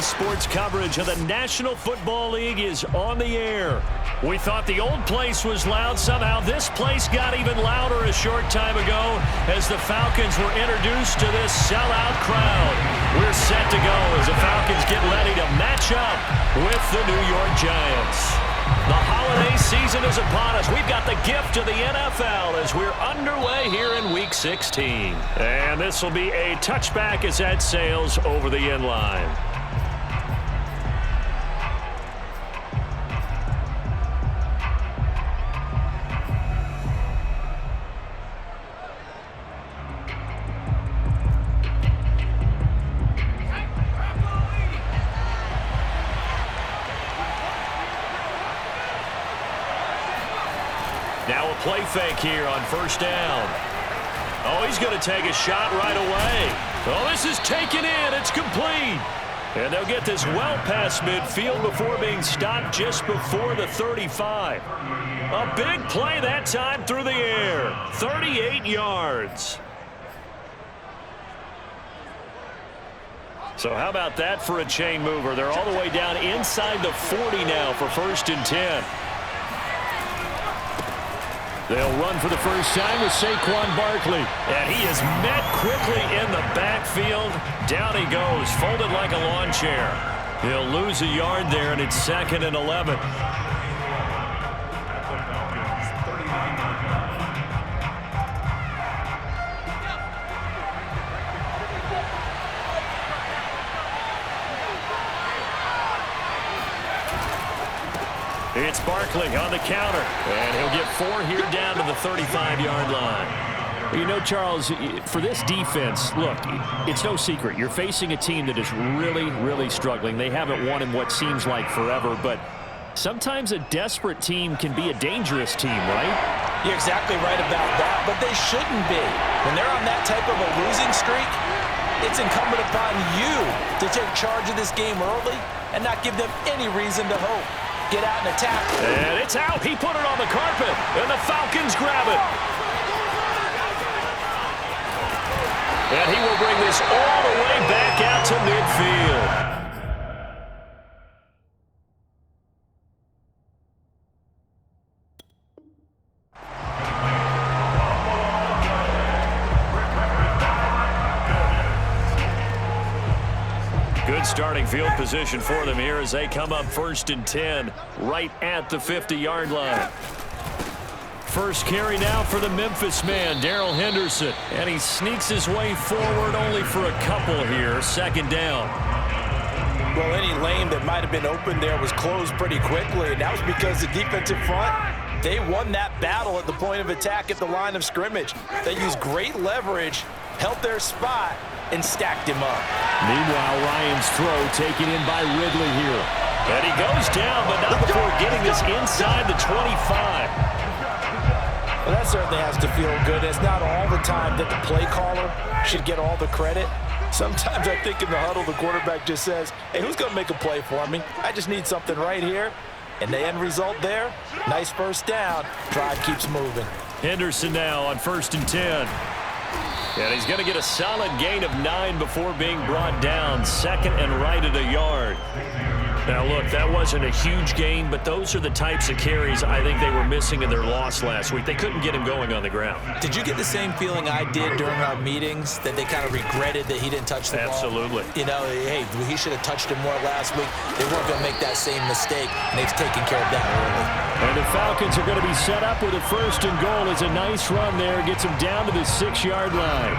NYG sports coverage of the National Football League is on the air. We thought the old place was loud. Somehow this place got even louder a short time ago as the Falcons were introduced to this sellout crowd. We're set to go as the Falcons get ready to match up with the New York Giants. The holiday season is upon us. We've got the gift of the NFL as we're underway here in Week 16. And this will be a touchback as that sails over the end line. Now a play fake here on first down. Oh, he's going to take a shot right away. Oh, this is taken in. It's complete. And they'll get this well past midfield before being stopped just before the 35. A big play that time through the air. 38 yards. So how about that for a chain mover? They're all the way down inside the 40 now for 1st and 10. They'll run for the first time with Saquon Barkley. And he is met quickly in the backfield. Down he goes, folded like a lawn chair. He'll lose a yard there, and it's 2nd and 11. It's Barkley on the counter, and he'll get 4 here down to the 35-yard line. You know, Charles, for this defense, look, it's no secret. You're facing a team that is really, really struggling. They haven't won in what seems like forever, but sometimes a desperate team can be a dangerous team, right? You're exactly right about that, but they shouldn't be. When they're on that type of a losing streak, it's incumbent upon you to take charge of this game early and not give them any reason to hope. Get out and attack. And it's out. He put it on the carpet, and the Falcons grab it. And he will bring this all the way back out to midfield. Good starting field position for them here as they come up 1st and 10 right at the 50-yard line. First carry now for the Memphis man, Darrell Henderson. And he sneaks his way forward only for a couple here. 2nd down. Well, any lane that might have been open there was closed pretty quickly, and that was because the defensive front, they won that battle at the point of attack at the line of scrimmage. They used great leverage, held their spot, and stacked him up. Meanwhile, Ryan's throw taken in by Ridley here. And he goes down, but not before getting this inside the 25. Well, that certainly has to feel good. It's not all the time that the play caller should get all the credit. Sometimes I think in the huddle, the quarterback just says, hey, who's going to make a play for me? I just need something right here. And the end result there, nice first down. Drive keeps moving. Henderson now on 1st and 10. And he's going to get a solid gain of 9 before being brought down. 2nd and right at a yard. Now, look, that wasn't a huge gain, but those are the types of carries I think they were missing in their loss last week. They couldn't get him going on the ground. Did you get the same feeling I did during our meetings, that they kind of regretted that he didn't touch the ball? Absolutely. You know, hey, he should have touched him more last week. They weren't going to make that same mistake, and they've taken care of that early. And the Falcons are going to be set up with a 1st and goal. It's a nice run there. Gets them down to the 6-yard line.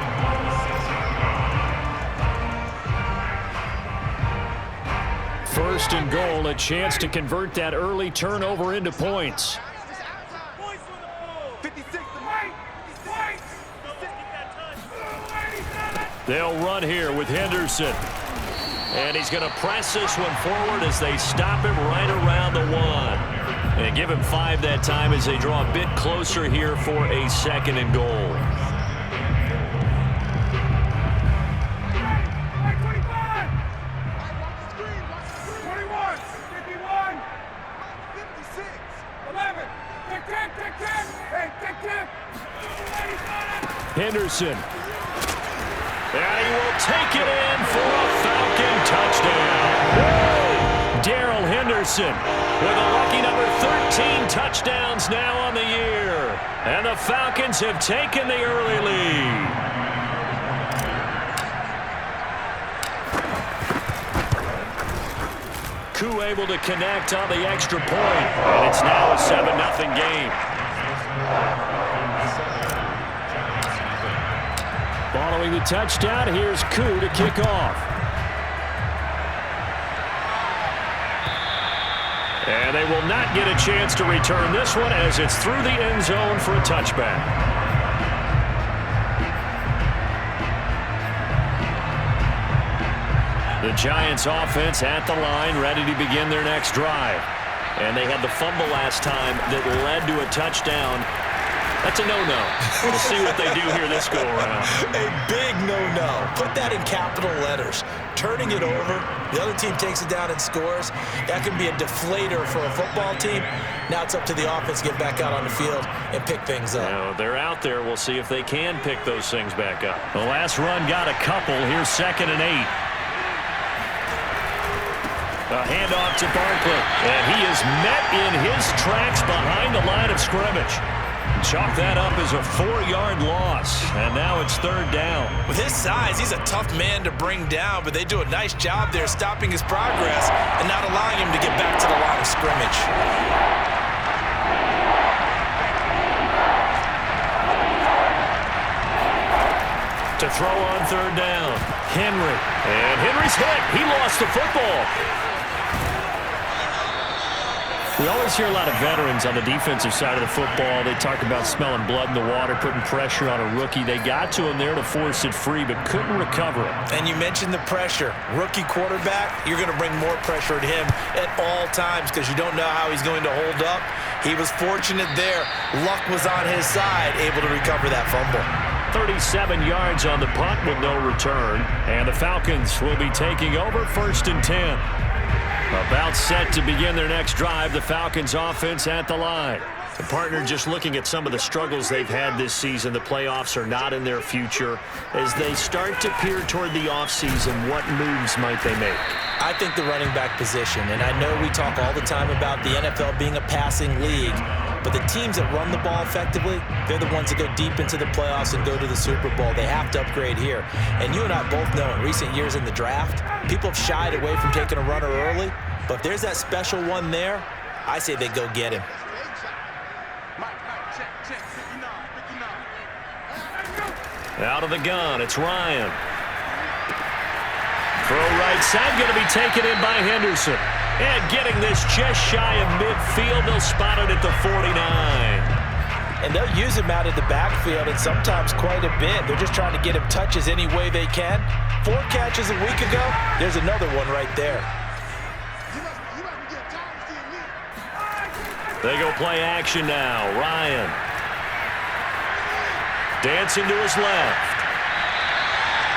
1st and goal, a chance to convert that early turnover into points. They'll run here with Henderson. And he's going to press this one forward as they stop him right around the 1. And give him 5 that time as they draw a bit closer here for a 2nd and goal. Henderson. And he will take it in for a Falcon touchdown. Darrell Henderson with a lucky number 13 touchdowns now on the year. And the Falcons have taken the early lead. Koo able to connect on the extra point. And it's now a 7-0 game. Following the touchdown, here's Koo to kick off. And they will not get a chance to return this one as it's through the end zone for a touchback. The Giants offense at the line, ready to begin their next drive. And they had the fumble last time that led to a touchdown. That's a no-no. We'll see what they do here this go-around. A big no-no. Put that in capital letters. Turning it over, the other team takes it down and scores. That can be a deflator for a football team. Now it's up to the offense to get back out on the field and pick things up. Now, they're out there. We'll see if they can pick those things back up. The last run got a couple. Here's 2nd and 8. A handoff to Barkley. And he is met in his tracks behind the line of scrimmage. Chalk that up as a 4-yard loss, and now it's 3rd down. With his size, he's a tough man to bring down, but they do a nice job there stopping his progress and not allowing him to get back to the line of scrimmage. To throw on 3rd down, Henry. And Henry's hit. He lost the football. We always hear a lot of veterans on the defensive side of the football. They talk about smelling blood in the water, putting pressure on a rookie. They got to him there to force it free, but couldn't recover it. And you mentioned the pressure. Rookie quarterback, you're going to bring more pressure at him at all times because you don't know how he's going to hold up. He was fortunate there. Luck was on his side, able to recover that fumble. 37 yards on the punt with no return. And the Falcons will be taking over 1st and 10. About set to begin their next drive, the Falcons offense at the line. The partner, just looking at some of the struggles they've had this season, the playoffs are not in their future. As they start to peer toward the offseason, what moves might they make? I think the running back position, and I know we talk all the time about the NFL being a passing league, but the teams that run the ball effectively, they're the ones that go deep into the playoffs and go to the Super Bowl. They have to upgrade here. And you and I both know in recent years in the draft, people have shied away from taking a runner early, but if there's that special one there, I say they go get him. Out of the gun, it's Ryan. Throw right side, going to be taken in by Henderson. And getting this just shy of midfield, they'll spot it at the 49. And they'll use him out of the backfield, and sometimes quite a bit. They're just trying to get him touches any way they can. 4 catches a week ago, there's another one right there. They go play action now. Ryan. Dancing to his left.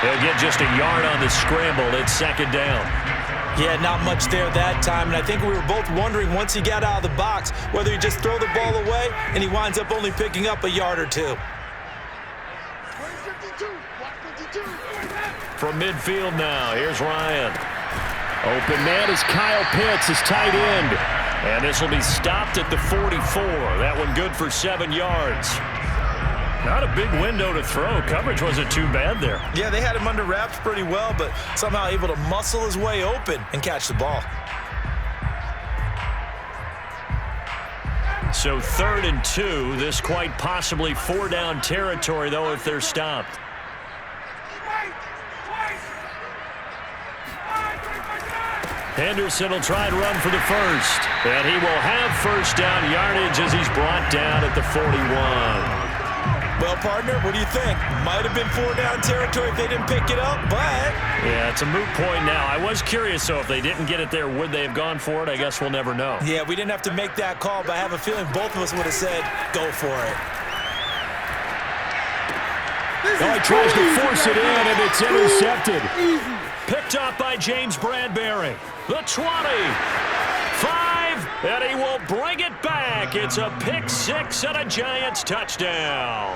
He'll get just a yard on the scramble. It's 2nd down. Yeah, not much there that time, and I think we were both wondering once he got out of the box whether he just throw the ball away and he winds up only picking up a yard or 2. From midfield now, here's Ryan. Open man is Kyle Pitts, his tight end. And this will be stopped at the 44. That one good for 7 yards. Not a big window to throw. Coverage wasn't too bad there. Yeah, they had him under wraps pretty well, but somehow able to muscle his way open and catch the ball. So 3rd and 2. This quite possibly 4-down territory, though, if they're stopped. Henderson will try and run for the first. And he will have 1st down yardage as he's brought down at the 41. Well, partner, what do you think? Might have been 4-down territory if they didn't pick it up, but... Yeah, it's a moot point now. I was curious, though, if they didn't get it there, would they have gone for it? I guess we'll never know. Yeah, we didn't have to make that call, but I have a feeling both of us would have said, go for it. Oh, he tries to force it in, and it's intercepted. Picked up by James Bradbury. The 20. 5, and he will bring it back. It's a pick 6 and a Giants touchdown.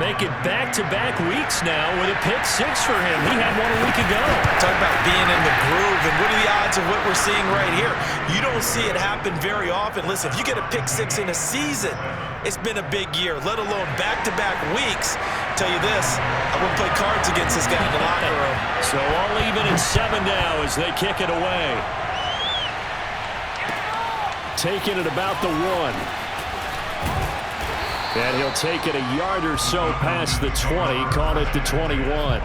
Make it back-to-back weeks now with a pick six for him. He had one a week ago. Talk about being in the groove, and what are the odds of what we're seeing right here? You don't see it happen very often. Listen, if you get a pick six in a season, it's been a big year, let alone back-to-back weeks. Tell you this, I wouldn't play cards against this guy in the locker room. So all even at 7 now as they kick it away. Taking it about the 1. And he'll take it a yard or so past the 20, call it the 21.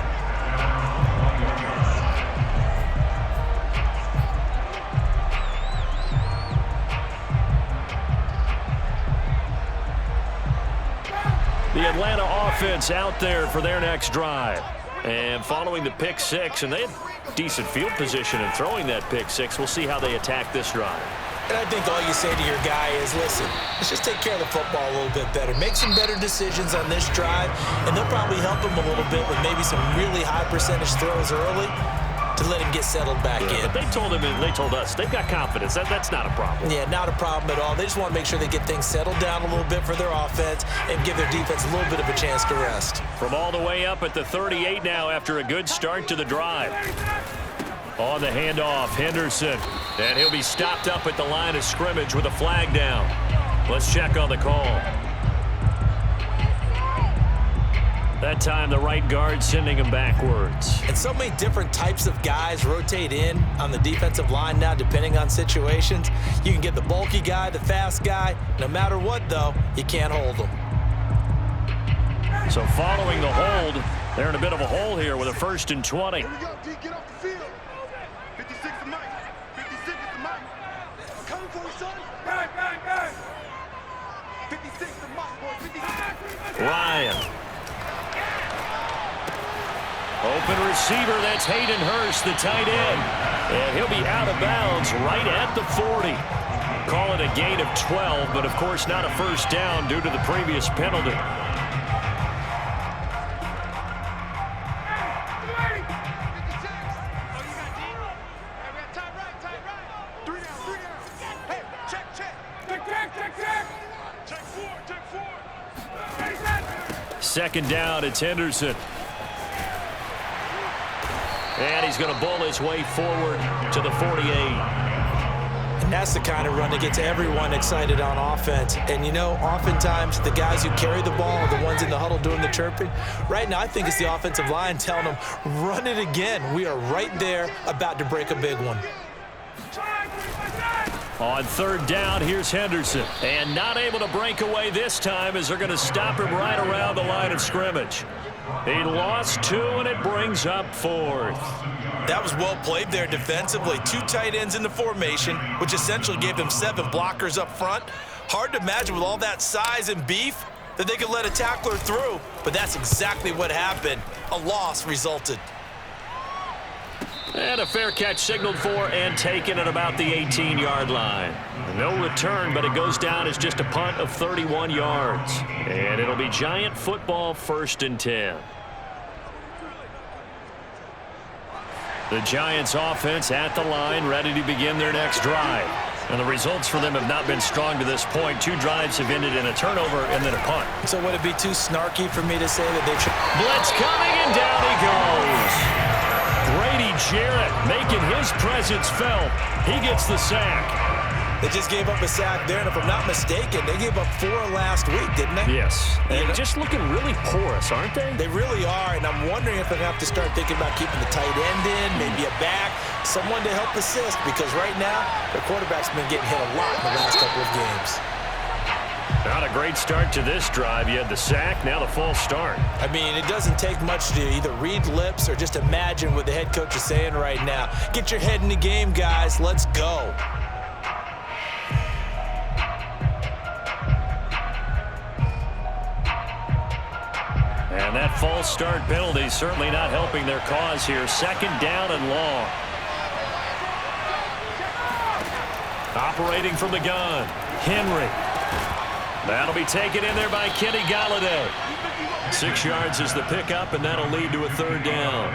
The Atlanta offense out there for their next drive. And following the pick six, and they had decent field position in throwing that pick six. We'll see how they attack this drive. And I think all you say to your guy is, listen, let's just take care of the football a little bit better. Make some better decisions on this drive, and they'll probably help him a little bit with maybe some really high percentage throws early to let him get settled back in. But they told him, and they told us, they've got confidence. That's not a problem. Yeah, not a problem at all. They just want to make sure they get things settled down a little bit for their offense and give their defense a little bit of a chance to rest. From all the way up at the 38 now after a good start to the drive. On the handoff, Henderson. And he'll be stopped up at the line of scrimmage with a flag down. Let's check on the call. That time, the right guard sending him backwards. And so many different types of guys rotate in on the defensive line now, depending on situations. You can get the bulky guy, the fast guy. No matter what, though, you can't hold them. So following the hold, they're in a bit of a hole here with a 1st and 20. Here we go, D, get off the field. 56 to Mike. 56 to Mike. Coming for you, son. Bang, bang, bang. 56 to Mike, boy. 56. Ryan. Open receiver, that's Hayden Hurst, the tight end. And he'll be out of bounds right at the 40. Call it a gain of 12, but of course not a first down due to the previous penalty. Second down, it's Henderson. And he's going to bull his way forward to the 48. And that's the kind of run that gets everyone excited on offense. And, you know, oftentimes the guys who carry the ball are the ones in the huddle doing the chirping. Right now, I think it's the offensive line telling them, run it again. We are right there about to break a big one. On 3rd down, here's Henderson. And not able to break away this time as they're going to stop him right around the line of scrimmage. He lost 2, and it brings up 4th. That was well played there defensively. 2 tight ends in the formation, which essentially gave them 7 blockers up front. Hard to imagine with all that size and beef that they could let a tackler through, but that's exactly what happened. A loss resulted. And a fair catch signaled for and taken at about the 18-yard line. No return, but it goes down as just a punt of 31 yards. And it'll be Giant football 1st and 10. The Giants offense at the line, ready to begin their next drive. And the results for them have not been strong to this point. 2 drives have ended in a turnover and then a punt. So would it be too snarky for me to say that they've... Blitz coming, and down he goes. Grady Jarrett making his presence felt. He gets the sack. They just gave up a sack there, and if I'm not mistaken, they gave up 4 last week, didn't they? Yes. And just looking really porous, aren't they? They really are, and I'm wondering if they're going to have to start thinking about keeping the tight end in, maybe a back, someone to help assist, because right now, their quarterback's been getting hit a lot in the last couple of games. Not a great start to this drive. You had the sack, now the false start. I mean, it doesn't take much to either read lips or just imagine what the head coach is saying right now. Get your head in the game, guys. Let's go. And that false start penalty certainly not helping their cause here. 2nd down and long. Operating from the gun, Henry. That'll be taken in there by Kenny Galladay. 6 yards is the pickup, and that'll lead to a 3rd down.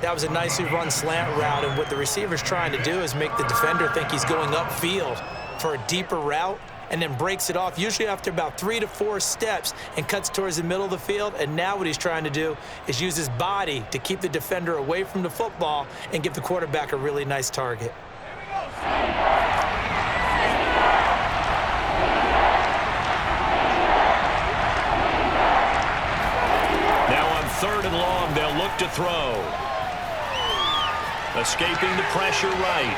That was a nicely run slant route, and what the receiver's trying to do is make the defender think he's going upfield for a deeper route, and then breaks it off, usually after about 3 to 4 steps, and cuts towards the middle of the field. And now what he's trying to do is use his body to keep the defender away from the football and give the quarterback a really nice target. Now on 3rd and long, they'll look to throw. Escaping the pressure right.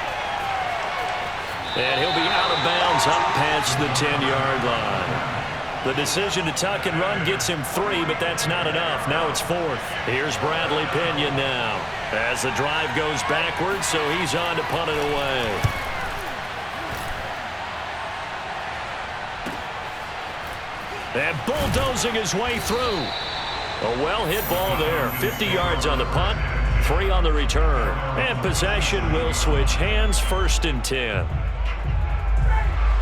And he'll be out of bounds up past the 10-yard line. The decision to tuck and run gets him 3, but that's not enough. Now it's 4th. Here's Bradley Pinion now as the drive goes backwards, so he's on to punt it away. And bulldozing his way through. A well-hit ball there. 50 yards on the punt, 3 on the return. And possession will switch hands, 1st and 10.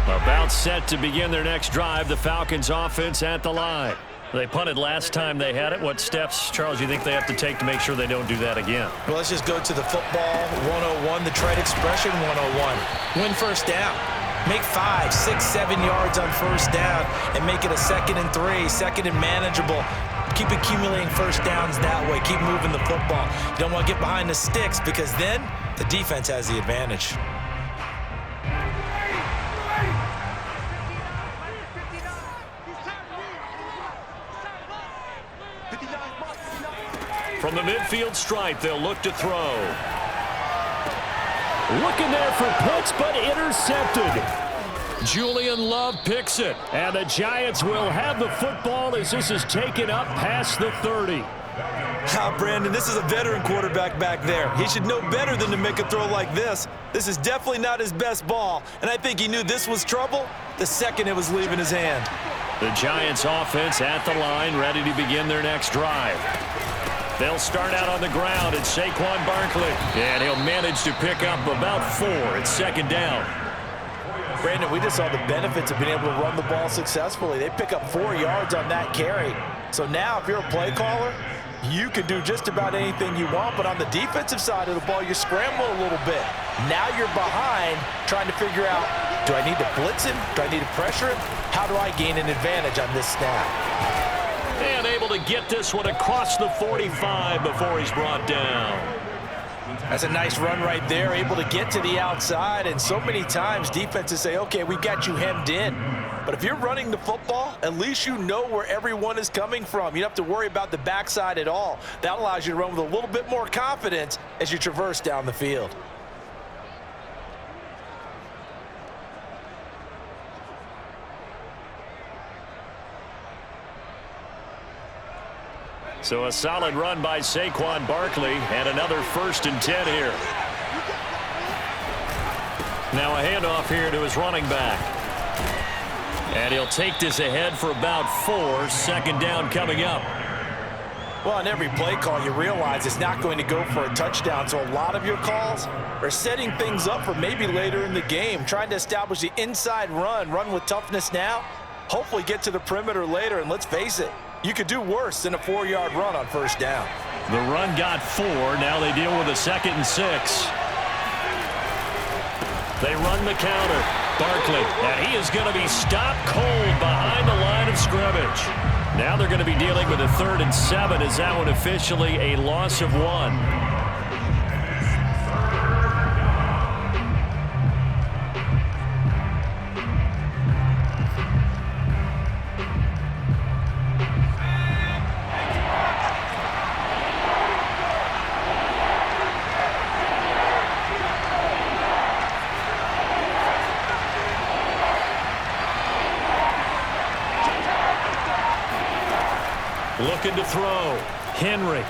About set to begin their next drive, the Falcons offense at the line. They punted last time they had it. What steps, Charles, you think they have to take to make sure they don't do that again? Well, let's just go to the football 101, the trade expression 101. Win first down. Make 5, 6, 7 yards on first down and make it a 2nd and 3, 2nd and manageable. Keep accumulating first downs that way. Keep moving the football. You don't want to get behind the sticks because then the defense has the advantage. From the midfield stripe, they'll look to throw. Looking there for puts, but intercepted. Julian Love picks it. And the Giants will have the football as this is taken up past the 30. Brandon, this is a veteran quarterback back there. He should know better than to make a throw like this. This is definitely not his best ball, and I think he knew this was trouble the second it was leaving his hand. The Giants offense at the line, ready to begin their next drive. They'll start out on the ground. It's Saquon Barkley, and he'll manage to pick up about 4. It's 2nd down. Brandon, we just saw the benefits of being able to run the ball successfully. They pick up 4 yards on that carry. So now if you're a play caller, you can do just about anything you want, but on the defensive side of the ball, you scramble a little bit. Now you're behind trying to figure out, do I need to blitz him? Do I need to pressure him? How do I gain an advantage on this snap? And able to get this one across the 45 before he's brought down. That's a nice run right there, able to get to the outside, and so many times defenses say, okay, we've got you hemmed in. But if you're running the football, at least you know where everyone is coming from. You don't have to worry about the backside at all. That allows you to run with a little bit more confidence as you traverse down the field. So a solid run by Saquon Barkley and another 1st and 10 here. Now a handoff here to his running back. And he'll take this ahead for about 4. 2nd down coming up. Well, on every play call, you realize it's not going to go for a touchdown. So a lot of your calls are setting things up for maybe later in the game, trying to establish the inside run with toughness now, hopefully get to the perimeter later. And let's face it, you could do worse than a 4-yard run on first down. The run got 4. Now they deal with a 2nd and 6. They run the counter. Barkley, and he is going to be stopped cold behind the line of scrimmage. Now they're going to be dealing with a 3rd and 7. Is that one officially a loss of 1? Looking to throw. Henry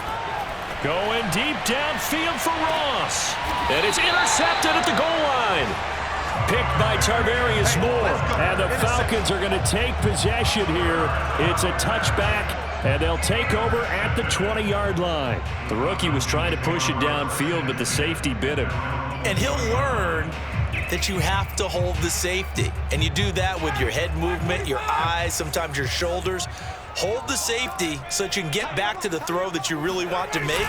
going deep downfield for Ross. And it's intercepted at the goal line. Picked by Tarvarius Moore. And the Falcons are going to take possession here. It's a touchback, and they'll take over at the 20-yard line. The rookie was trying to push it downfield, but the safety bit him. And he'll learn that you have to hold the safety. And you do that with your head movement, your eyes, sometimes your shoulders. Hold the safety so that you can get back to the throw that you really want to make.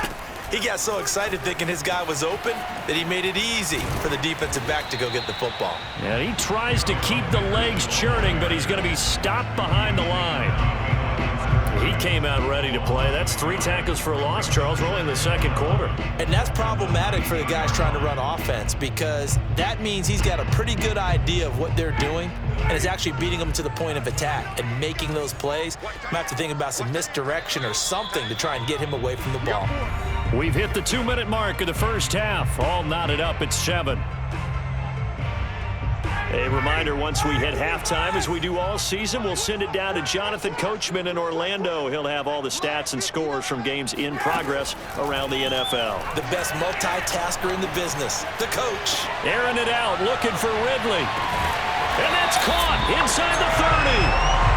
He got so excited thinking his guy was open that he made it easy for the defensive back to go get the football. And he tries to keep the legs churning, but he's going to be stopped behind the line. He came out ready to play. That's 3 tackles for a loss, Charles. We're only in the second quarter. And that's problematic for the guys trying to run offense because that means he's got a pretty good idea of what they're doing and is actually beating them to the point of attack and making those plays. You might have to think about some misdirection or something to try and get him away from the ball. We've hit the 2-minute mark of the first half. All knotted up at 7. A reminder, once we hit halftime, as we do all season, we'll send it down to Jonathan Coachman in Orlando. He'll have all the stats and scores from games in progress around the NFL. The best multitasker in the business, the coach. Airing it out, looking for Ridley. And that's caught inside the 30.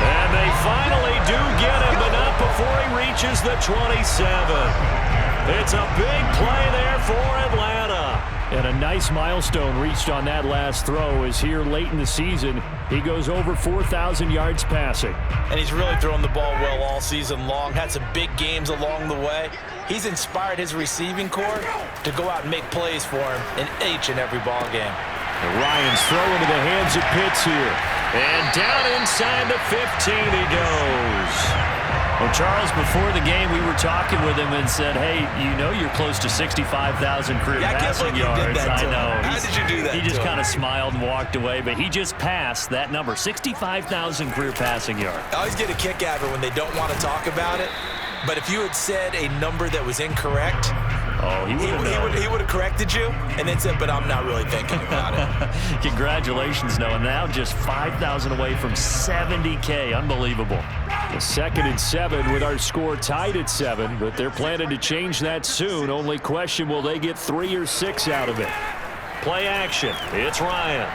And they finally do get him, but not before he reaches the 27. It's a big play there for Atlanta. And a nice milestone reached on that last throw is here late in the season. He goes over 4,000 yards passing. And he's really thrown the ball well all season long. Had some big games along the way. He's inspired his receiving corps to go out and make plays for him in each and every ball game. And Ryan's throw into the hands of Pitts here. And down inside the 15 he goes. Well, Charles, before the game, we were talking with him and said, hey, you know you're close to 65,000 career passing yards. I know. How did you do that? He just kind of smiled and walked away, but he just passed that number, 65,000 career passing yards. I always get a kick out of it when they don't want to talk about it. But if you had said a number that was incorrect, he would have corrected you and then said, but I'm not really thinking about it. Congratulations, Noah. Now just 5,000 away from 70K. Unbelievable. The 2nd and 7 with our score tied at 7, but they're planning to change that soon. Only question, will they get 3 or 6 out of it? Play action. It's Ryan.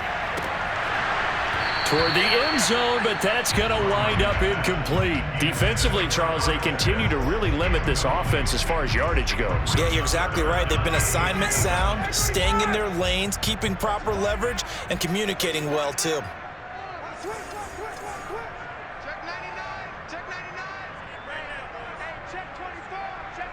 Toward the end zone, but that's going to wind up incomplete. Defensively, Charles, they continue to really limit this offense as far as yardage goes. Yeah, you're exactly right. They've been assignment sound, staying in their lanes, keeping proper leverage, and communicating well, too. Check 99. Check 99. Hey, check 24. Check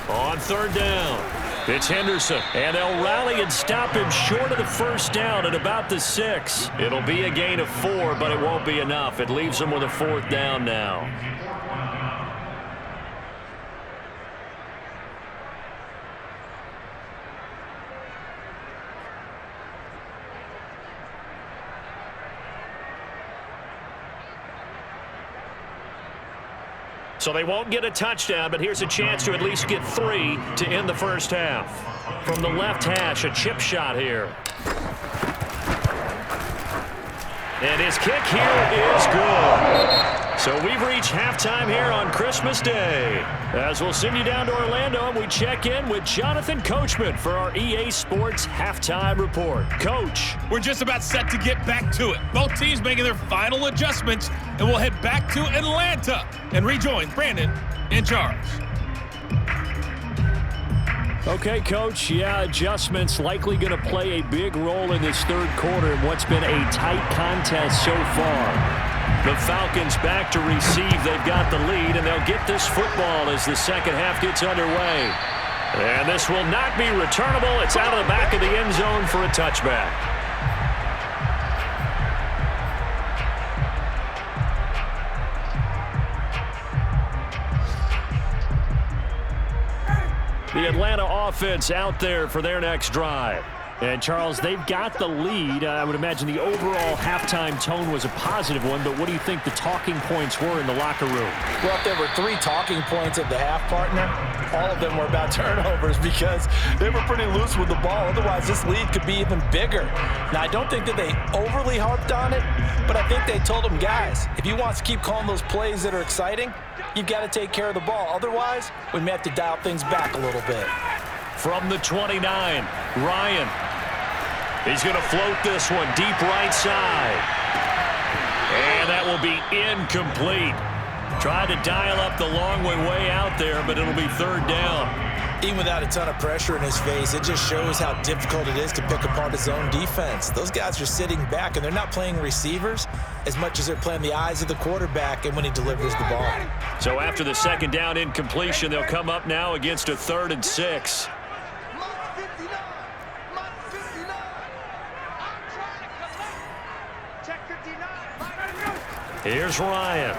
24. On 3rd down. It's Henderson, and they'll rally and stop him short of the 1st down at about the 6. It'll be a gain of 4, but it won't be enough. It leaves them with a 4th down now. So they won't get a touchdown, but here's a chance to at least get 3 to end the first half. From the left hash, a chip shot here. And his kick here is good. So we've reached halftime here on Christmas Day. As we'll send you down to Orlando, and we check in with Jonathan Coachman for our EA Sports Halftime Report. Coach. We're just about set to get back to it. Both teams making their final adjustments, and we'll head back to Atlanta and rejoin Brandon and Charles. Okay, Coach, yeah, adjustments likely going to play a big role in this 3rd quarter in what's been a tight contest so far. The Falcons back to receive. They've got the lead, and they'll get this football as the second half gets underway. And this will not be returnable. It's out of the back of the end zone for a touchback. The Atlanta offense out there for their next drive. And, Charles, they've got the lead. I would imagine the overall halftime tone was a positive one, but what do you think the talking points were in the locker room? Well, if there were 3 talking points at the half, partner, all of them were about turnovers because they were pretty loose with the ball. Otherwise, this lead could be even bigger. Now, I don't think that they overly harped on it, but I think they told them, guys, if you want to keep calling those plays that are exciting, you've got to take care of the ball. Otherwise, we may have to dial things back a little bit. From the 29, Ryan. He's going to float this one deep right side. And that will be incomplete. Tried to dial up the long way out there, but it'll be 3rd down. Even without a ton of pressure in his face, it just shows how difficult it is to pick apart his own defense. Those guys are sitting back, and they're not playing receivers as much as they're playing the eyes of the quarterback and when he delivers the ball. So after the second down incompletion, they'll come up now against a 3rd and 6. Here's Ryan.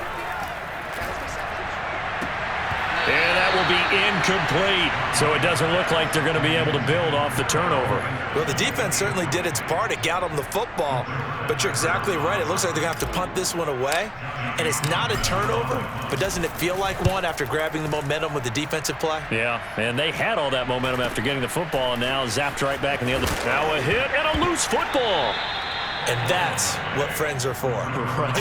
And that will be incomplete. So it doesn't look like they're going to be able to build off the turnover. Well, the defense certainly did its part. It got them the football. But you're exactly right. It looks like they're going to have to punt this one away. And it's not a turnover, but doesn't it feel like one after grabbing the momentum with the defensive play? Yeah, and they had all that momentum after getting the football, and now zapped right back in the other. Now a hit and a loose football. And that's what friends are for. Right.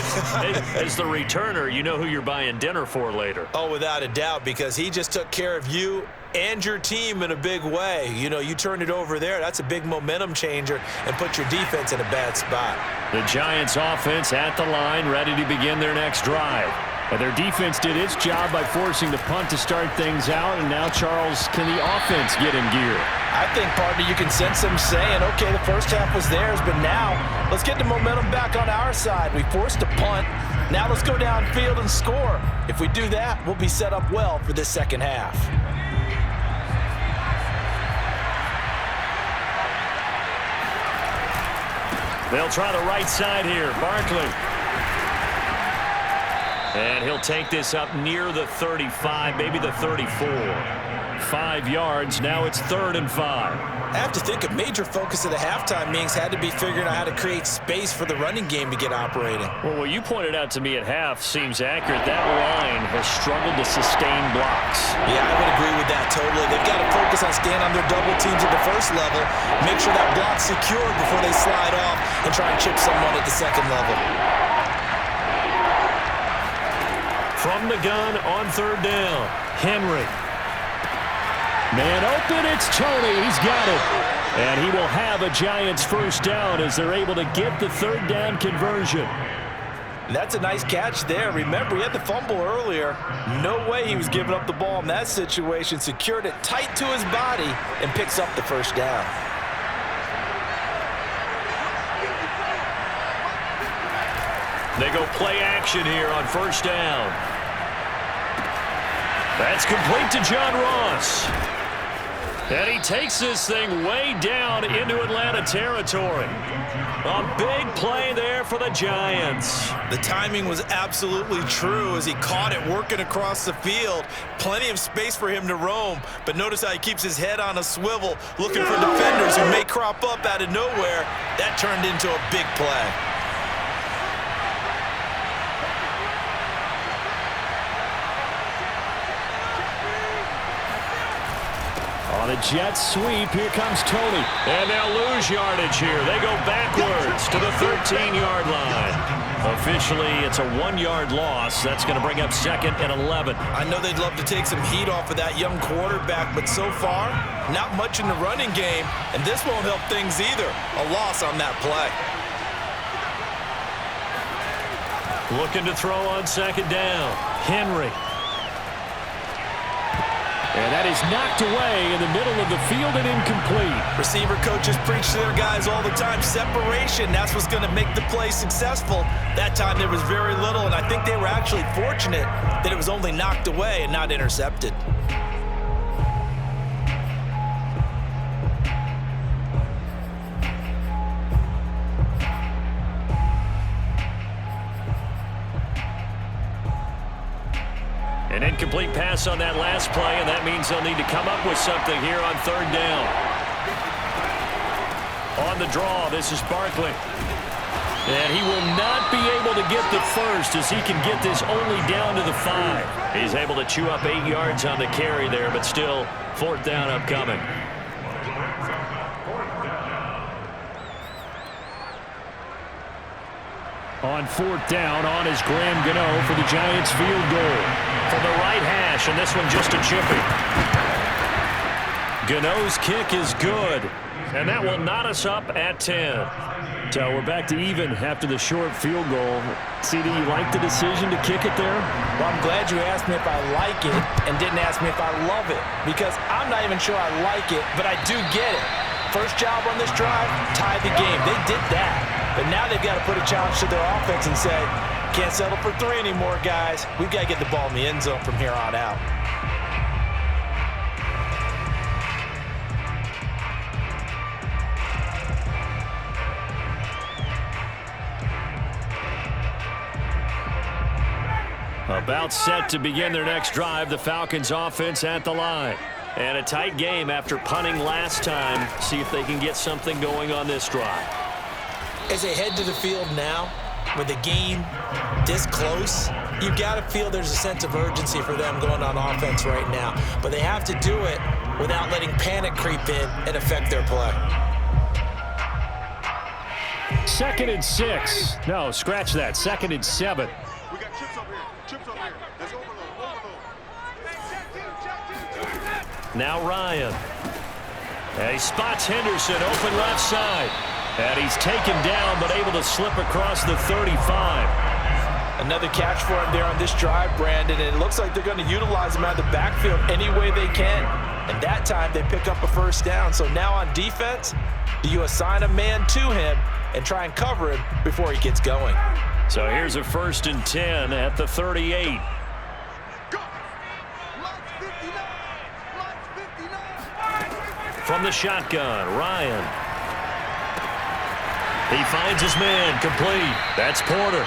As the returner, you know who you're buying dinner for later. Oh, without a doubt, because he just took care of you and your team in a big way. You know, you turn it over there, that's a big momentum changer, and put your defense in a bad spot. The Giants offense at the line, ready to begin their next drive. And their defense did its job by forcing the punt to start things out, and now, Charles, can the offense get in gear? I think, partner, you can sense them saying, okay, the first half was theirs, but now let's get the momentum back on our side. We forced a punt. Now let's go downfield and score. If we do that, we'll be set up well for this second half. They'll try the right side here. Barkley. And he'll take this up near the 35, maybe the 34. 5 yards. Now it's 3rd and 5. I have to think a major focus of the halftime meetings had to be figuring out how to create space for the running game to get operating. Well, what you pointed out to me at half seems accurate. That line has struggled to sustain blocks. Yeah, I would agree with that totally. They've got to focus on staying on their double teams at the first level, make sure that block's secured before they slide off and try and chip someone at the second level. From the gun on 3rd down, Henry. Man open, it's Tony. He's got it. And he will have a Giants first down as they're able to get the 3rd down conversion. That's a nice catch there. Remember, he had the fumble earlier. No way he was giving up the ball in that situation. Secured it tight to his body and picks up the first down. They go play action here on 1st down. That's complete to John Ross. And he takes this thing way down into Atlanta territory. A big play there for the Giants. The timing was absolutely true as he caught it working across the field. Plenty of space for him to roam, but notice how he keeps his head on a swivel, looking for defenders who may crop up out of nowhere. That turned into a big play. On a jet sweep, here comes Tony. And they'll lose yardage here. They go backwards to the 13-yard line. Officially, it's a 1-yard loss. That's going to bring up 2nd and 11. I know they'd love to take some heat off of that young quarterback, but so far, not much in the running game, and this won't help things either. A loss on that play. Looking to throw on 2nd down. Henry. And that is knocked away in the middle of the field and incomplete. Receiver coaches preach to their guys all the time. Separation, that's what's going to make the play successful. That time there was very little, and I think they were actually fortunate that it was only knocked away and not intercepted. An incomplete pass on that last play, and that means they'll need to come up with something here on 3rd down. On the draw, this is Barkley. And he will not be able to get the first as he can get this only down to the 5. He's able to chew up 8 yards on the carry there, but still 4th down upcoming. On 4th down, on is Graham Gano for the Giants field goal. From the right hash, and this one just a chippy. Gano's kick is good, and that will knot us up at 10. So we're back to even after the short field goal. CD, you like the decision to kick it there? Well, I'm glad you asked me if I like it and didn't ask me if I love it, because I'm not even sure I like it, but I do get it. First job on this drive, tie the game. They did that. But now they've got to put a challenge to their offense and say, can't settle for 3 anymore, guys. We've got to get the ball in the end zone from here on out. About set to begin their next drive, the Falcons offense at the line. And a tight game after punting last time. See if they can get something going on this drive. As they head to the field now, with the game this close, you've got to feel there's a sense of urgency for them going on offense right now. But they have to do it without letting panic creep in and affect their play. 2nd and 6. No, scratch that. 2nd and 7. We got chips up here. Chips up here. Let's overload. Now Ryan. And he spots Henderson open left side. And he's taken down but able to slip across the 35. Another catch for him there on this drive, Brandon, and it looks like they're going to utilize him out of the backfield any way they can. And that time they pick up a first down. So now on defense, do you assign a man to him and try and cover him before he gets going? So here's a 1st and 10 at the 38. From the shotgun, Ryan. He finds his man, complete. That's Porter.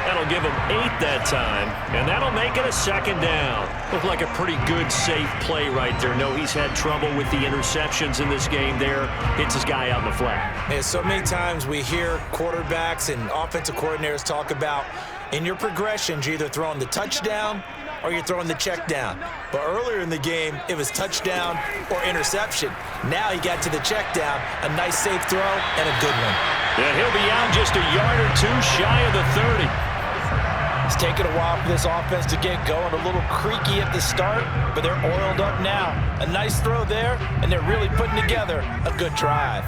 That'll give him 8 that time, and that'll make it a 2nd down. Looked like a pretty good, safe play right there. No, he's had trouble with the interceptions in this game there. Hits his guy out in the flat. And so many times we hear quarterbacks and offensive coordinators talk about in your progressions, you're either throwing the touchdown or you're throwing the check down. But earlier in the game, it was touchdown or interception. Now he got to the check down, a nice safe throw, and a good one. And he'll be out just a yard or 2 shy of the 30. It's taken a while for this offense to get going, a little creaky at the start, but they're oiled up now. A nice throw there, and they're really putting together a good drive.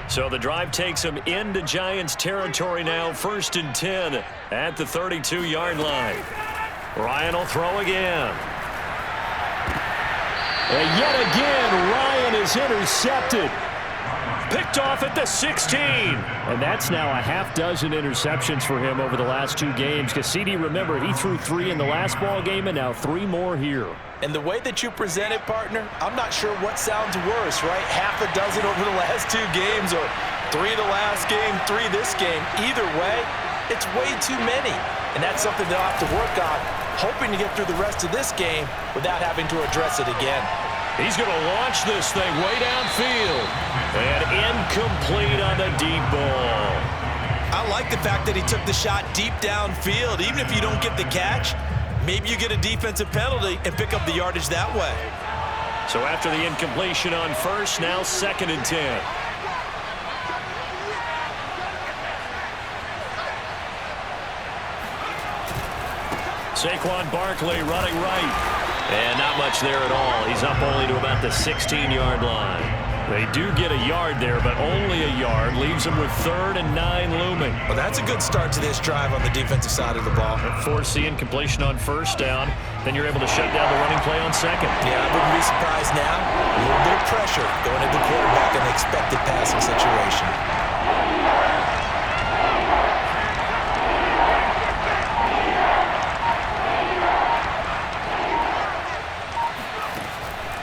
So the drive takes them into Giants territory now, 1st and 10 at the 32-yard line. Ryan will throw again. And yet again, Ryan is intercepted. Picked off at the 16. And that's now a half dozen interceptions for him over the last 2 games. Because CD, remember, he threw 3 in the last ball game and now 3 more here. And the way that you present it, partner, I'm not sure what sounds worse, right? Half a dozen over the last 2 games or 3 the last game, 3 this game. Either way, it's way too many. And that's something they'll have to work on, hoping to get through the rest of this game without having to address it again. He's going to launch this thing way downfield. And incomplete on the deep ball. I like the fact that he took the shot deep downfield. Even if you don't get the catch, maybe you get a defensive penalty and pick up the yardage that way. So after the incompletion on 1st, now 2nd and 10. Saquon Barkley running right. And not much there at all. He's up only to about the 16-yard line. They do get a yard there, but only a yard. Leaves them with 3rd and 9 looming. Well, that's a good start to this drive on the defensive side of the ball. Force the incompletion on 1st down. Then you're able to shut down the running play on 2nd. Yeah, I wouldn't be surprised now. A little bit of pressure going into the quarterback in an expected passing situation.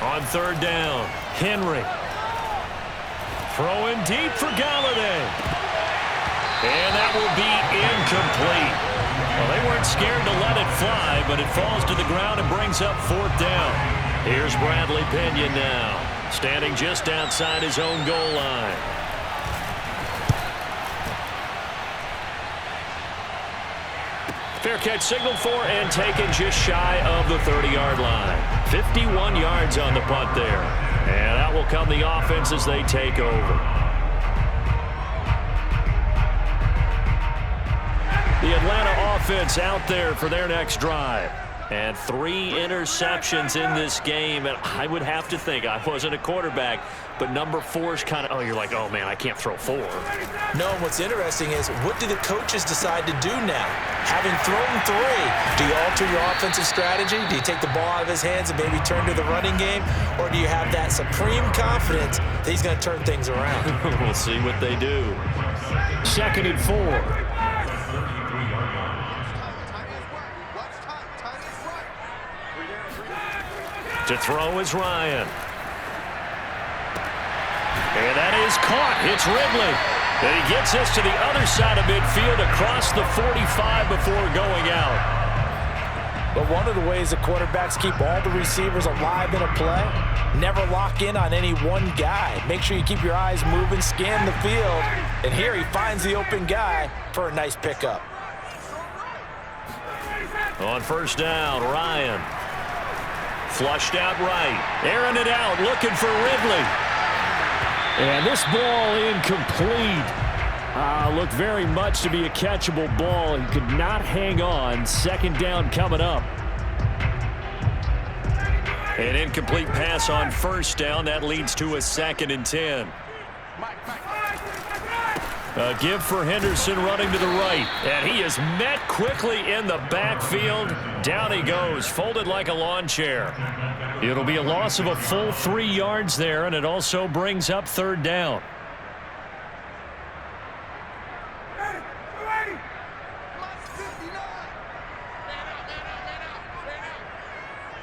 On 3rd down, Henry. Throwing deep for Galladay. And that will be incomplete. Well, they weren't scared to let it fly, but it falls to the ground and brings up 4th down. Here's Bradley Pinion now, standing just outside his own goal line. Fair catch signaled for and taken just shy of the 30-yard line. 51 yards on the punt there. And out will come the offense as they take over. The Atlanta offense out there for their next drive. And 3 interceptions in this game. And I would have to think, I wasn't a quarterback, but number 4 is kind of, you're like, oh, man, I can't throw 4. No, and what's interesting is, what do the coaches decide to do now? Having thrown 3, do you alter your offensive strategy? Do you take the ball out of his hands and maybe turn to the running game? Or do you have that supreme confidence that he's going to turn things around? We'll see what they do. 2nd and 4. To throw is Ryan. And that is caught. It's Ridley. And he gets this to the other side of midfield across the 45 before going out. But one of the ways the quarterbacks keep all the receivers alive in a play, never lock in on any one guy. Make sure you keep your eyes moving, scan the field. And here he finds the open guy for a nice pickup. On 1st down, Ryan. Flushed out right. Airing it out, looking for Ridley. And this ball incomplete. Looked very much to be a catchable ball. He could not hang on. 2nd down coming up. An incomplete pass on 1st down. That leads to a 2nd and 10. A give for Henderson running to the right. And he is met quickly in the backfield. Down he goes, folded like a lawn chair. It'll be a loss of a full 3 yards there, and it also brings up 3rd down.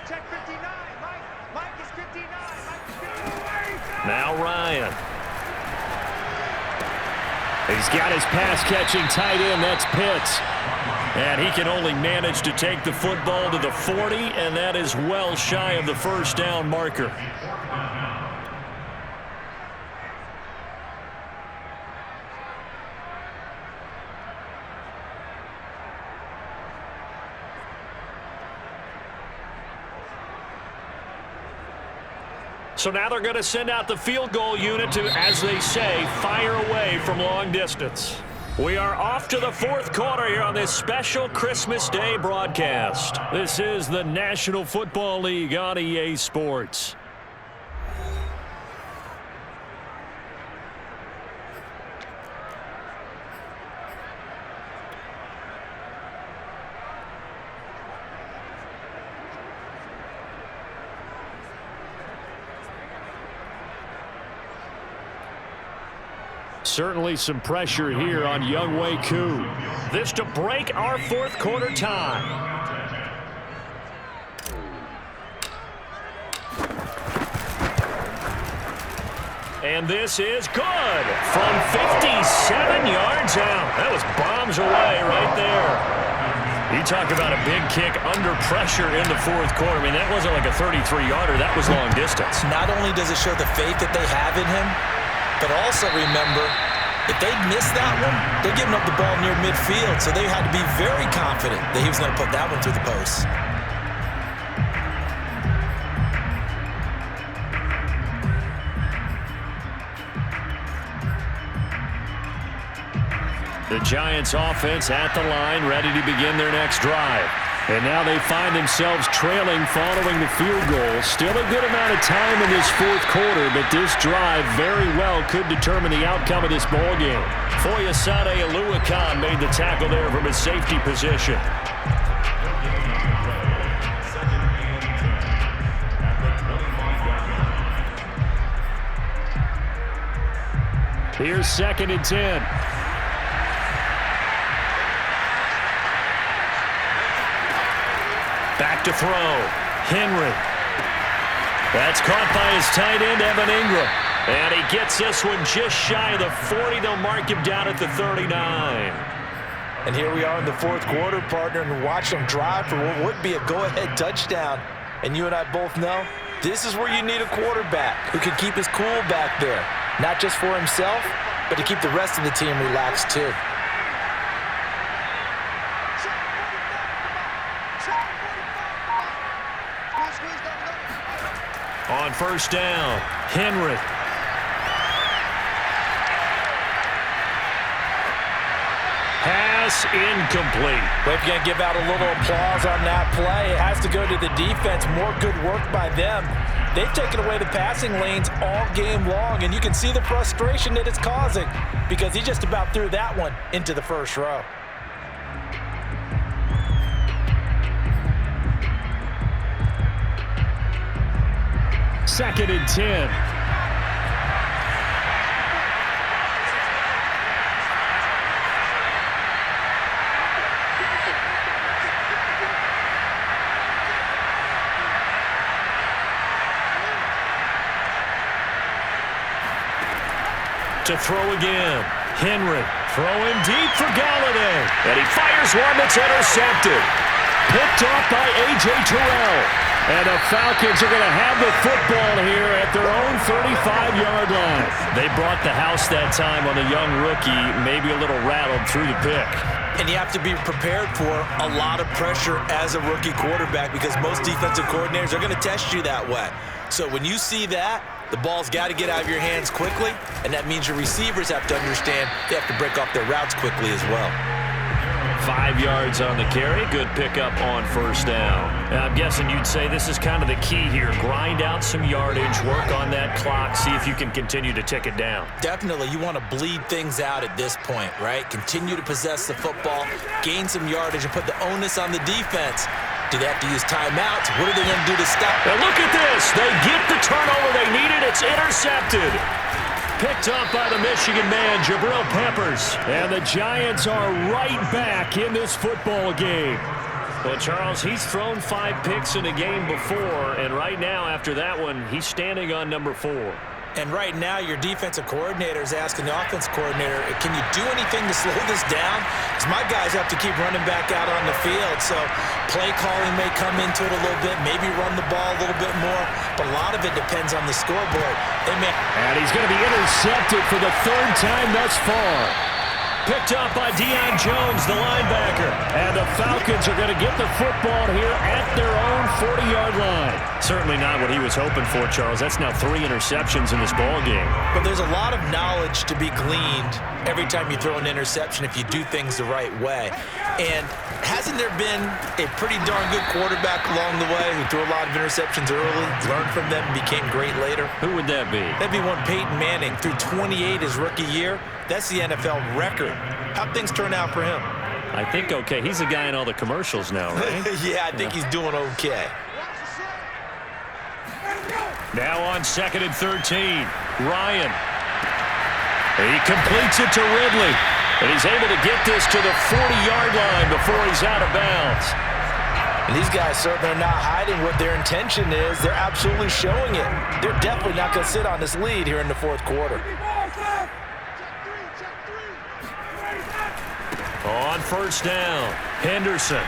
Check 59. Mike is 59. Now Ryan. He's got his pass-catching tight end. That's Pitts. And he can only manage to take the football to the 40, and that is well shy of the 1st down marker. So now they're going to send out the field goal unit to, as they say, fire away from long distance. We are off to the 4th quarter here on this special Christmas Day broadcast. This is the National Football League on EA Sports. Certainly some pressure here on Younghoe Koo. This to break our 4th quarter tie. And this is good from 57 yards out. That was bombs away right there. You talk about a big kick under pressure in the 4th quarter. I mean, that wasn't like a 33-yarder. That was long distance. Not only does it show the faith that they have in him, but also remember, if they'd missed that one, they're giving up the ball near midfield, so they had to be very confident that he was going to put that one through the post. The Giants offense at the line, ready to begin their next drive. And now they find themselves trailing following the field goal. Still a good amount of time in this 4th quarter, but this drive very well could determine the outcome of this ball game. Foyesade Aluakan made the tackle there from his safety position. Here's 2nd and 10. Back to throw. Henry. That's caught by his tight end, Evan Ingram. And he gets this one just shy of the 40. They'll mark him down at the 39. And here we are in the 4th quarter, partner, and watch them drive for what would be a go-ahead touchdown. And you and I both know this is where you need a quarterback who can keep his cool back there. Not just for himself, but to keep the rest of the team relaxed too. On 1st down, Henry. Has pass incomplete. Well, if you're going to give out a little applause on that play, it has to go to the defense. More good work by them. They've taken away the passing lanes all game long, and you can see the frustration that it's causing because he just about threw that one into the first row. Second and 10. To throw again. Henry throwing deep for Galladay. And he fires one that's intercepted. Picked off by A.J. Terrell. And the Falcons are going to have the football here at their own 35-yard line. They brought the house that time on a young rookie, maybe a little rattled through the pick. And you have to be prepared for a lot of pressure as a rookie quarterback because most defensive coordinators are going to test you that way. So when you see that, the ball's got to get out of your hands quickly, and that means your receivers have to understand they have to break off their routes quickly as well. 5 yards on the carry. Good pickup on first down. Now, I'm guessing you'd say this is kind of the key here. Grind out some yardage, work on that clock, see if you can continue to tick it down. Definitely. You want to bleed things out at this point, right? Continue to possess the football, gain some yardage, and put the onus on the defense. Do they have to use timeouts? What are they going to do to stop? Now look at this. They get the turnover they needed. It's intercepted. Picked up by the Michigan man, Jabril Peppers. And the Giants are right back in this football game. Well, Charles, he's thrown 5 picks in a game before, and right now, after that one, he's standing on number 4. And right now, your defensive coordinator is asking the offense coordinator, can you do anything to slow this down? Because my guys have to keep running back out on the field. So play calling may come into it a little bit, maybe run the ball a little bit more, but a lot of it depends on the scoreboard. And he's going to be intercepted for the 3rd time thus far. Picked up by Deion Jones, the linebacker. And the Falcons are going to get the football here at their own 40-yard line. Certainly not what he was hoping for, Charles. That's now 3 interceptions in this ball game. But there's a lot of knowledge to be gleaned every time you throw an interception if you do things the right way. And hasn't there been a pretty darn good quarterback along the way who threw a lot of interceptions early, learned from them, and became great later? Who would that be? That'd be one Peyton Manning. Threw 28 his rookie year. That's the NFL record. How'd things turn out for him? I think okay. He's the guy in all the commercials now, right? Yeah, I think he's doing okay. Now on 2nd and 13, Ryan. He completes it to Ridley. And he's able to get this to the 40-yard line before he's out of bounds. And these guys certainly are not hiding what their intention is. They're absolutely showing it. They're definitely not going to sit on this lead here in the 4th quarter. On first down, Henderson.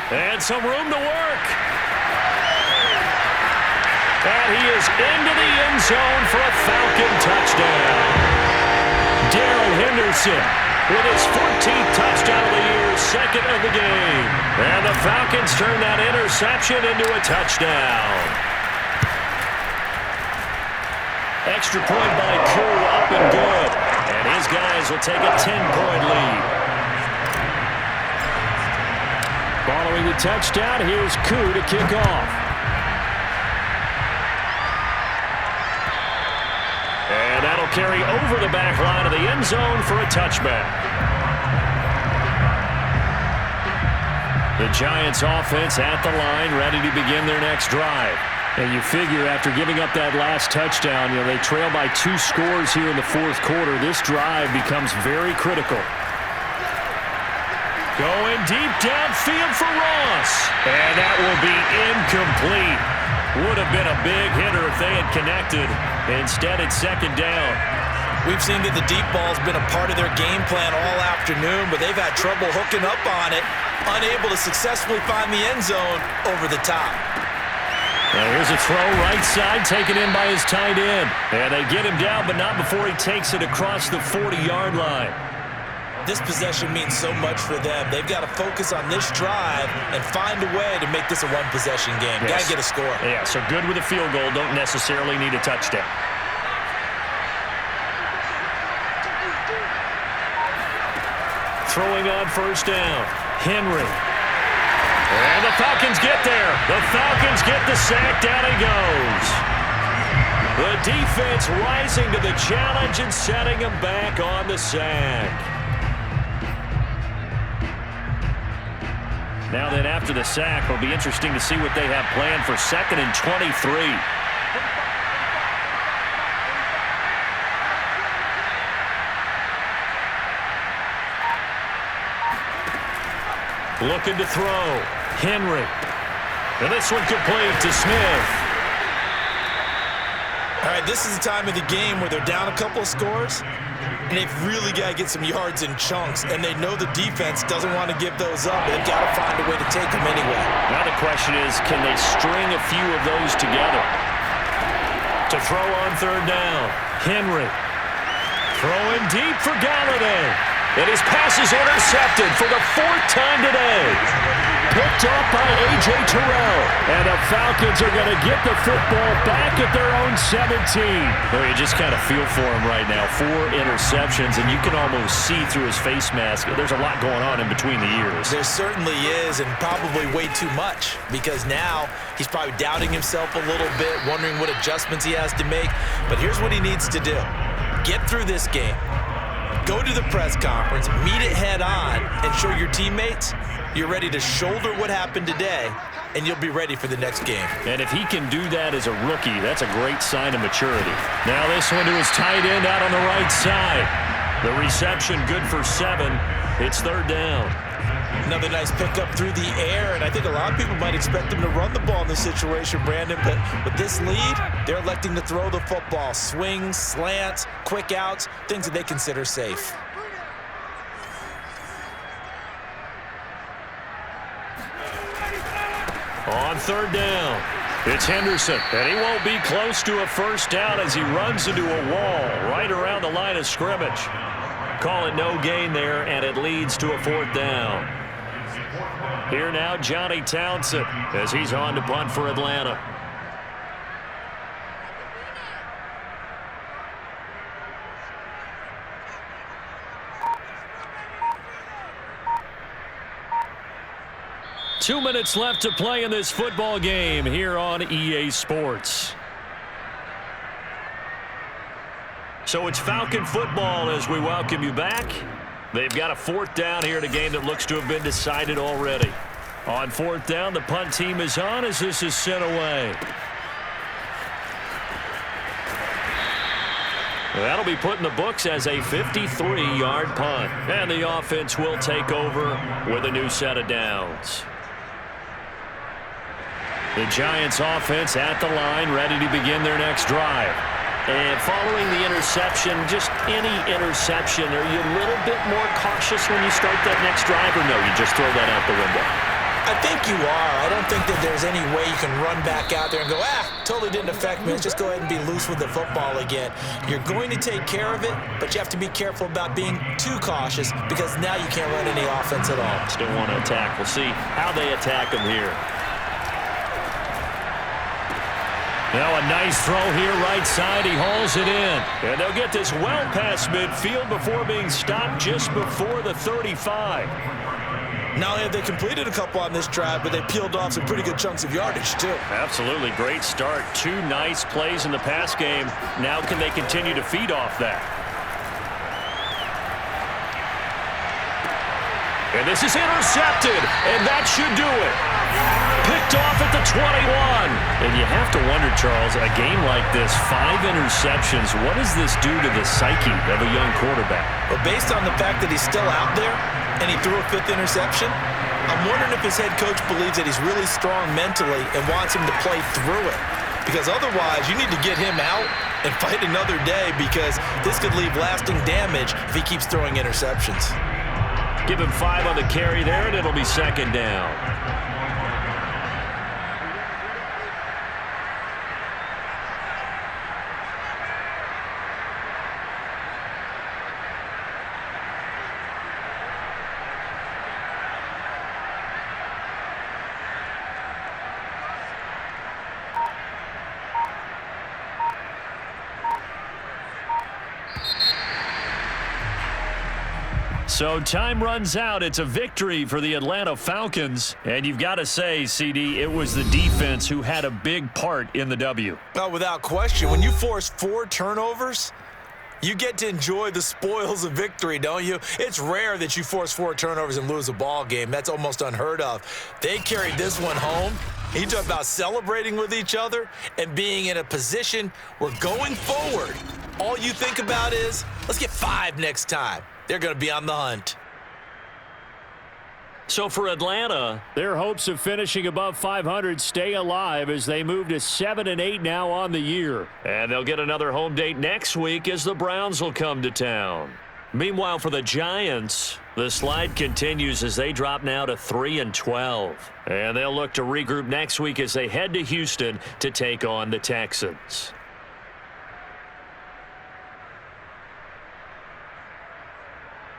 And some room to work. And he is into the end zone for a Falcon touchdown. Darrell Henderson with his 14th touchdown of the year, 2nd of the game. And the Falcons turn that interception into a touchdown. Extra point by Koo, up and good. And his guys will take a 10-point lead. Following the touchdown, here's Koo to kick off. And that'll carry over the back line of the end zone for a touchback. The Giants offense at the line, ready to begin their next drive. And you figure after giving up that last touchdown, they trail by 2 scores here in the 4th quarter. This drive becomes very critical. Going deep downfield for Ross. And that will be incomplete. Would have been a big hitter if they had connected. Instead, it's 2nd down. We've seen that the deep ball's been a part of their game plan all afternoon, but they've had trouble hooking up on it, unable to successfully find the end zone over the top. Now here's a throw right side taken in by his tight end. And they get him down, but not before he takes it across the 40-yard line. This possession means so much for them. They've got to focus on this drive and find a way to make this a one-possession game. Yes. Got to get a score. Yeah, so good with a field goal. Don't necessarily need a touchdown. throwing on first down. Henry. And the Falcons get there. The Falcons get the sack. Down he goes. The defense rising to the challenge and setting him back on the sack. Now then, after the sack, it'll be interesting to see what they have planned for 2nd and 23. Looking to throw. Henry. And this one complete to Smith. All right, this is the time of the game where they're down a couple of scores, and they've really got to get some yards in chunks, and they know the defense doesn't want to give those up. They've got to find a way to take them anyway. Now the question is, can they string a few of those together? To throw on 3rd down. Henry. Throwing deep for Galladay. And his pass is intercepted for the 4th time today. Picked up by A.J. Terrell. And the Falcons are going to get the football back at their own 17. Well, you just kind of feel for him right now. 4 interceptions, and you can almost see through his face mask. There's a lot going on in between the ears. There certainly is, and probably way too much, because now he's probably doubting himself a little bit, wondering what adjustments he has to make. But here's what he needs to do. Get through this game. Go to the press conference, meet it head on, and show your teammates you're ready to shoulder what happened today, and you'll be ready for the next game. And if he can do that as a rookie, that's a great sign of maturity. Now this one to his tight end out on the right side. The reception good for 7. It's 3rd down. Another nice pickup through the air, and I think a lot of people might expect him to run the ball in this situation, Brandon, but with this lead, they're electing to throw the football. Swings, slants, quick outs, things that they consider safe. On 3rd down, it's Henderson, and he won't be close to a first down as he runs into a wall right around the line of scrimmage. Call it no gain there, and it leads to a 4th down. Here now, Johnny Townsend, as he's on to punt for Atlanta. Two minutes left to play in this football game here on EA Sports. So it's Falcon football as we welcome you back. They've got a 4th down here in a game that looks to have been decided already. On 4th down, the punt team is on as this is sent away. That'll be put in the books as a 53-yard punt. And the offense will take over with a new set of downs. The Giants offense at the line, ready to begin their next drive. And following the interception, just any interception, are you a little bit more cautious when you start that next drive, or no, you just throw that out the window? I think you are. I don't think that there's any way you can run back out there and go, totally didn't affect me. Let's just go ahead and be loose with the football again. You're going to take care of it, but you have to be careful about being too cautious because now you can't run any offense at all. Still want to attack. We'll see how they attack them here. Now a nice throw here right side. He hauls it in. And they'll get this well past midfield before being stopped just before the 35. Not only have they completed a couple on this drive, but they peeled off some pretty good chunks of yardage, too. Absolutely. Great start. 2 nice plays in the pass game. Now can they continue to feed off that? And this is intercepted, and that should do it. Picked off at the 21. And you have to wonder, Charles, a game like this, 5 interceptions, what does this do to the psyche of a young quarterback? Well, based on the fact that he's still out there and he threw a 5th interception, I'm wondering if his head coach believes that he's really strong mentally and wants him to play through it. Because otherwise, you need to get him out and fight another day because this could leave lasting damage if he keeps throwing interceptions. Give him 5 on the carry there, and it'll be 2nd down. So time runs out. It's a victory for the Atlanta Falcons. And you've got to say, CD, it was the defense who had a big part in the W. No, without question. When you force 4 turnovers, you get to enjoy the spoils of victory, don't you? It's rare that you force 4 turnovers and lose a ball game. That's almost unheard of. They carried this one home. You talk about celebrating with each other and being in a position where going forward, all you think about is, let's get 5 next time. They're going to be on the hunt. So for Atlanta, their hopes of finishing above 500 stay alive as they move to 7-8 now on the year. and they'll get another home date next week as the Browns will come to town. Meanwhile, for the Giants, the slide continues as they drop now to 3-12. And they'll look to regroup next week as they head to Houston to take on the Texans.